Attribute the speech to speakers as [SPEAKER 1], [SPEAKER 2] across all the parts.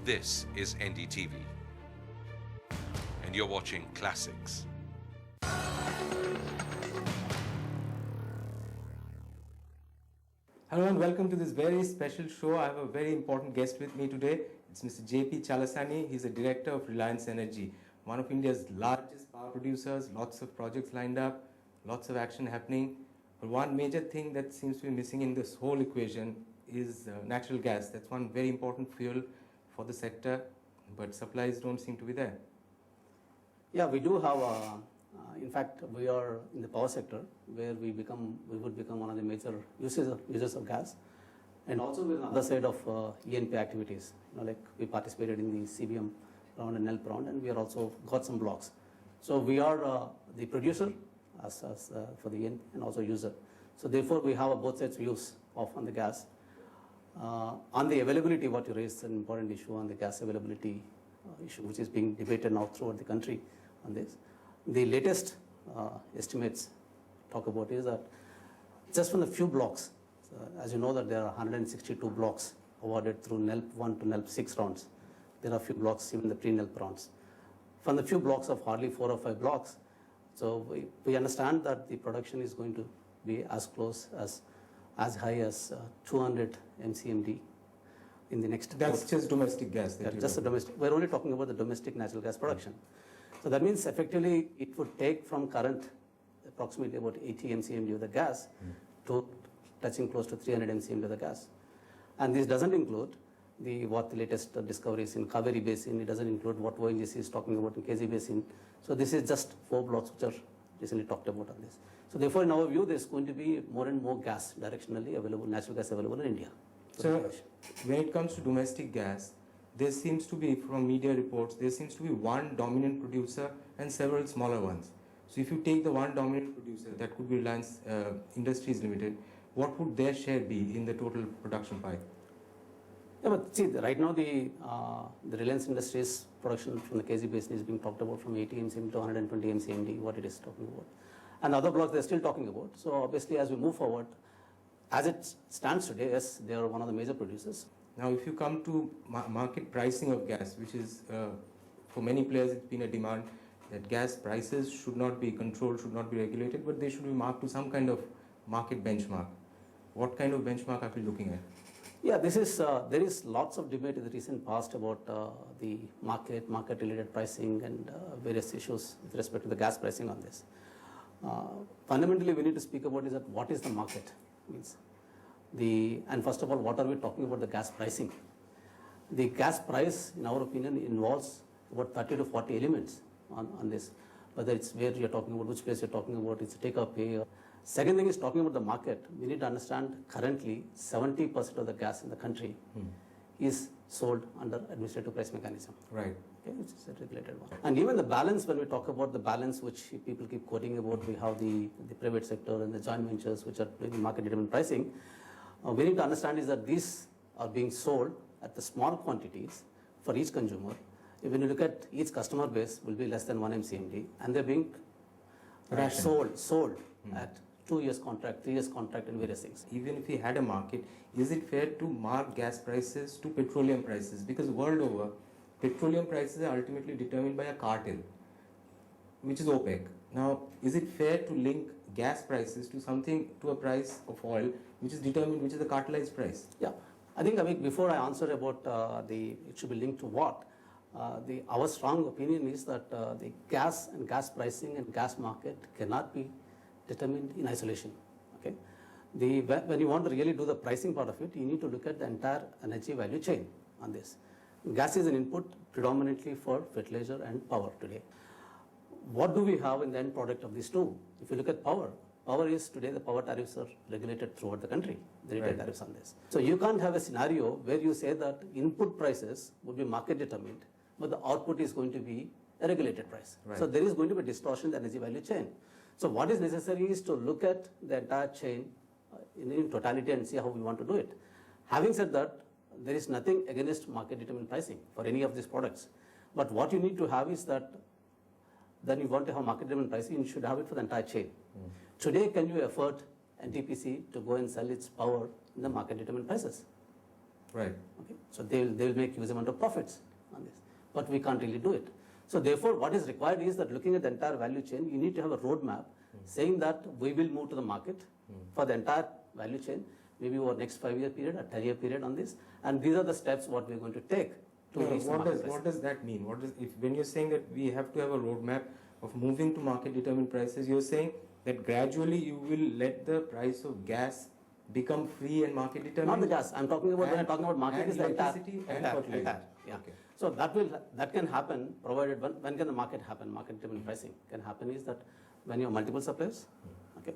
[SPEAKER 1] This is Ndtv, and you're watching Classics.
[SPEAKER 2] Hello and welcome to this very special show. I have a very important guest with me today. It's Mr. P Chalasani. He's a director of Reliance Energy, one of India's largest power producers, lots of projects lined up, lots of action happening. But one major thing that seems to be missing in this whole equation is natural gas. That's one very important fuel for the sector, but supplies don't seem to be there.
[SPEAKER 3] Yeah, we do have in fact, we are in the power sector where we would become one of the major users of gas, and also we're on the other side of E&P activities. Like we participated in the CBM round and NELP round, and we are also got some blocks. So we are the producer as for the E&P and also user. So therefore, we have both sides views on the gas. On the availability, what you raised, an important issue on the gas availability issue, which is being debated now throughout the country on this. The latest estimates talk about is that just from the few blocks, as you know that there are 162 blocks awarded through NELP 1 to NELP 6 rounds. There are a few blocks even the pre-NELP rounds. From the few blocks of hardly 4 or 5 blocks, so we understand that the production is going to be as close as high as 200 MCMD in the next.
[SPEAKER 2] That's just domestic gas.
[SPEAKER 3] Yeah, just the domestic. We're only talking about the domestic natural gas production. So that means effectively it would take from current approximately about 80 MCMD of the gas to touching close to 300 MCMD of the gas. And this doesn't include what the latest discoveries in Kaveri Basin. It doesn't include what ONGC is talking about in KG Basin. So this is just 4 blocks which are recently talked about on this. So therefore, in our view, there's going to be more and more gas directionally available, natural gas available in India.
[SPEAKER 2] So when it comes to domestic gas, there seems to be, from media reports, there seems to be one dominant producer and several smaller ones. So if you take the one dominant producer, that could be Reliance Industries Limited, what would their share be in the total production pie?
[SPEAKER 3] Yeah, but see, right now the Reliance Industries production from the KG Basin is being talked about from 80 MCMD to 120 MCMD, what it is talking about. And other blocks they're still talking about. So obviously as we move forward, as it stands today, yes, they are one of the major producers.
[SPEAKER 2] Now, if you come to market pricing of gas, which is, for many players, it's been a demand that gas prices should not be controlled, should not be regulated, but they should be marked to some kind of market benchmark. What kind of benchmark are we looking at?
[SPEAKER 3] Yeah, this is, there is lots of debate in the recent past about the market-related pricing and various issues with respect to the gas pricing on this. Fundamentally, we need to speak about is that what is the market means. And first of all, what are we talking about the gas pricing? The gas price, in our opinion, involves about 30 to 40 elements on this. Whether it's where you're talking about, which place you're talking about, it's take or pay. Second thing is talking about the market. We need to understand currently 70% of the gas in the country is sold under administrative price mechanism.
[SPEAKER 2] Right.
[SPEAKER 3] Okay, which is a regulated one. And even the balance, when we talk about the balance, which people keep quoting about, we have the private sector and the joint ventures which are doing market determined pricing. We need to understand is that these are being sold at the small quantities for each consumer. When you look at each customer base will be less than 1 MCMD, and they're being sold at 2 years contract, 3 years contract and various things.
[SPEAKER 2] Even if we had a market, is it fair to mark gas prices to petroleum prices? Because world over, petroleum prices are ultimately determined by a cartel, which is OPEC. Now, is it fair to link gas prices to a price of oil, which is determined, which is the cartelized price?
[SPEAKER 3] Yeah, I think before I answer about it should be linked to what, our strong opinion is that the gas and gas pricing and gas market cannot be determined in isolation. Okay, when you want to really do the pricing part of it, you need to look at the entire energy value chain on this. Gas is an input predominantly for fertilizer and power today. What do we have in the end product of these two? If you look at power is today the power tariffs are regulated throughout the country, the retail tariffs on this. So you can't have a scenario where you say that input prices would be market determined, but the output is going to be a regulated price. Right. So there is going to be a distortion in the energy value chain. So what is necessary is to look at the entire chain in totality and see how we want to do it. Having said that, there is nothing against market determined pricing for any of these products. But what you need to have is that then you want to have market driven pricing, you should have it for the entire chain. Today, can you afford NTPC to go and sell its power in the market determined prices?
[SPEAKER 2] Right.
[SPEAKER 3] Okay? So they will make huge amount of profits on this, but we can't really do it. So therefore, what is required is that looking at the entire value chain, you need to have a roadmap saying that we will move to the market for the entire value chain, maybe over next 5-year period, a 10-year period on this, and these are the steps what we're going to take to reach the market price.
[SPEAKER 2] What does that mean? When you're saying that we have to have a roadmap of moving to market determined prices, you're saying that gradually you will let the price of gas become free and market determined?
[SPEAKER 3] Not the gas. I'm talking about, when I'm talking about market, is the
[SPEAKER 2] electricity and fertilizer.
[SPEAKER 3] Yeah.
[SPEAKER 2] Okay.
[SPEAKER 3] So that can happen provided, when can the market happen? Market determined pricing can happen is that when you have multiple suppliers, okay,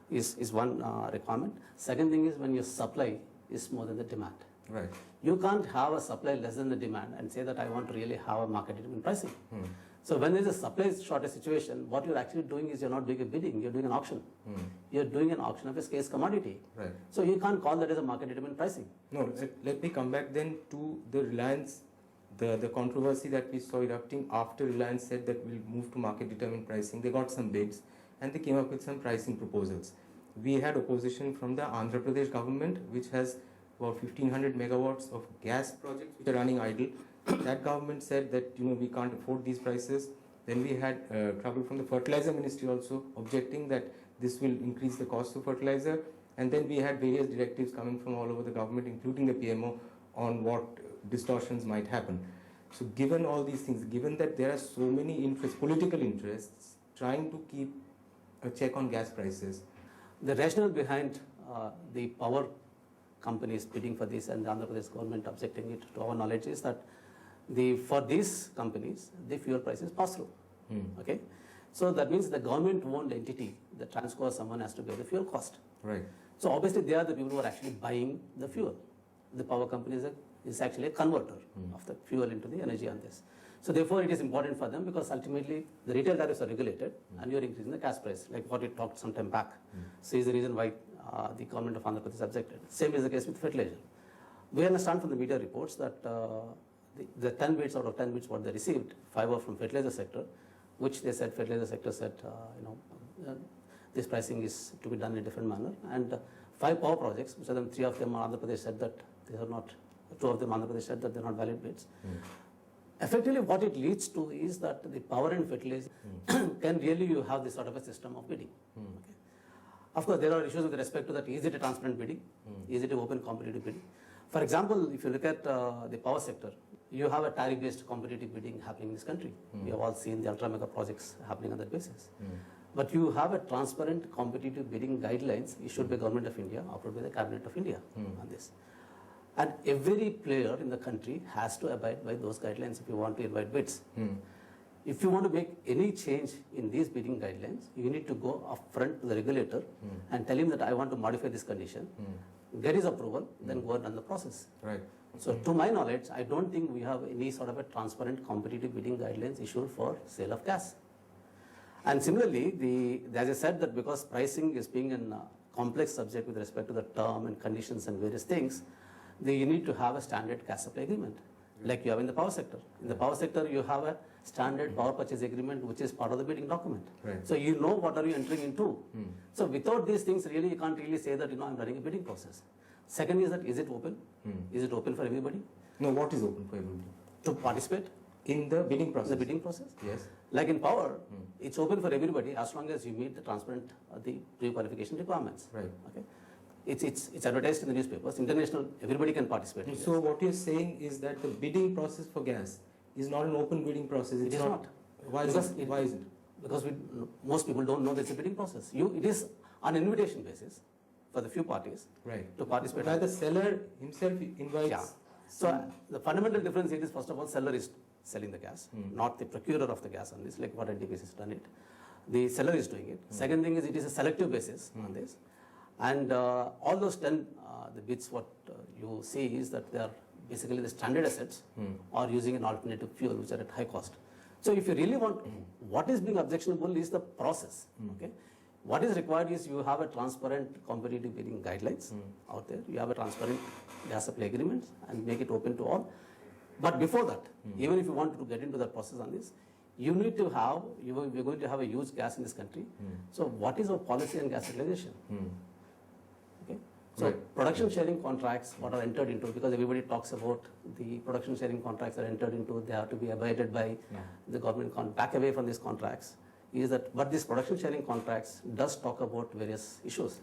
[SPEAKER 3] is one requirement. Second thing is when your supply is more than the demand.
[SPEAKER 2] Right.
[SPEAKER 3] You can't have a supply less than the demand and say that I want to really have a market determined pricing. So when there's a supply shortage situation, what you're actually doing is you're not doing a bidding, you're doing an auction. You're doing an auction of a scarce commodity.
[SPEAKER 2] Right.
[SPEAKER 3] So you can't call that as a market determined pricing.
[SPEAKER 2] No, let me come back then to the Reliance, the controversy that we saw erupting after Reliance said that we'll move to market determined pricing. They got some bids and they came up with some pricing proposals. We had opposition from the Andhra Pradesh government, which has about 1500 megawatts of gas projects which are running idle. That government said that we can't afford these prices. Then we had trouble from the fertilizer ministry also objecting that this will increase the cost of fertilizer. And then we had various directives coming from all over the government, including the PMO, on what distortions might happen. So given all these things, given that there are so many interests, political interests, trying to keep a check on gas prices.
[SPEAKER 3] The rationale behind the power companies bidding for this and the Andhra Pradesh government objecting it, to our knowledge, is that for these companies, the fuel prices pass through. Okay, so that means the government-owned entity, the Transco or someone, has to bear the fuel cost.
[SPEAKER 2] Right.
[SPEAKER 3] So obviously they are the people who are actually buying the fuel. The power company is actually a converter of the fuel into the energy on this. So therefore it is important for them because ultimately the retail tariffs are regulated and you are increasing the gas price, like what we talked some time back. So is the reason why the government of Andhra Pradesh objected. Same is the case with fertilizer. We understand from the media reports that the 10 bids out of 10 bids what they received, 5 were from fertilizer sector, which they said fertilizer sector said this pricing is to be done in a different manner, and 5 power projects, which are them 3 of them Andhra Pradesh said that they are not, 2 of them Andhra Pradesh said that they are not valid bids. Effectively what it leads to is that the power and fertilizer can really you have this sort of a system of bidding. Okay. Of course there are issues with respect to that, is it a transparent bidding, is it an open competitive bidding. For example, if you look at the power sector, you have a tariff-based competitive bidding happening in this country. We have all seen the ultra-mega projects happening on that basis. But you have a transparent competitive bidding guidelines issued by Government of India, approved by the Cabinet of India on this. And every player in the country has to abide by those guidelines if you want to invite bids. If you want to make any change in these bidding guidelines, you need to go upfront to the regulator and tell him that I want to modify this condition, get his approval, then go and run the process.
[SPEAKER 2] Right.
[SPEAKER 3] So to my knowledge, I don't think we have any sort of a transparent competitive bidding guidelines issued for sale of gas. And similarly, as I said, that because pricing is being a complex subject with respect to the term and conditions and various things, you need to have a standard gas supply agreement, like you have in the power sector. In the power sector, you have a standard power purchase agreement, which is part of the bidding document.
[SPEAKER 2] Right.
[SPEAKER 3] So you know what are you entering into. So without these things, really, you can't really say that I'm running a bidding process. Second is that, is it open? Is it open for everybody?
[SPEAKER 2] No, what is open for everybody?
[SPEAKER 3] To participate
[SPEAKER 2] in the bidding process.
[SPEAKER 3] The bidding process?
[SPEAKER 2] Yes.
[SPEAKER 3] Like in power, it's open for everybody as long as you meet the transparent, the pre-qualification requirements.
[SPEAKER 2] Right.
[SPEAKER 3] Okay. It's advertised in the newspapers. International, everybody can participate.
[SPEAKER 2] So what you're saying is that the bidding process for gas is not an open bidding process.
[SPEAKER 3] It is not.
[SPEAKER 2] Why is it? Why is it?
[SPEAKER 3] Because most people don't know there's a bidding process. It is on an invitation basis for the few parties to participate.
[SPEAKER 2] But the seller himself invites.
[SPEAKER 3] Yeah. So the fundamental difference here is, first of all, seller is selling the gas, not the procurer of the gas on this, like what Ndtv has done it. The seller is doing it. Second thing is it is a selective basis on this. And all those 10 the bids what you see is that they are basically the standard assets or using an alternative fuel which are at high cost. So if you really want, what is being objectionable is the process. Okay. What is required is you have a transparent competitive bidding guidelines out there. You have a transparent gas supply agreements and make it open to all. But before that, even if you want to get into the process on this, you need to have, we're going to have a huge gas in this country. So what is our policy on gas utilization? Okay. So
[SPEAKER 2] Right.
[SPEAKER 3] production sharing contracts, what are entered into, because everybody talks about the production sharing contracts are entered into, they have to be abided by the government, back away from these contracts, is that, but these production sharing contracts does talk about various issues.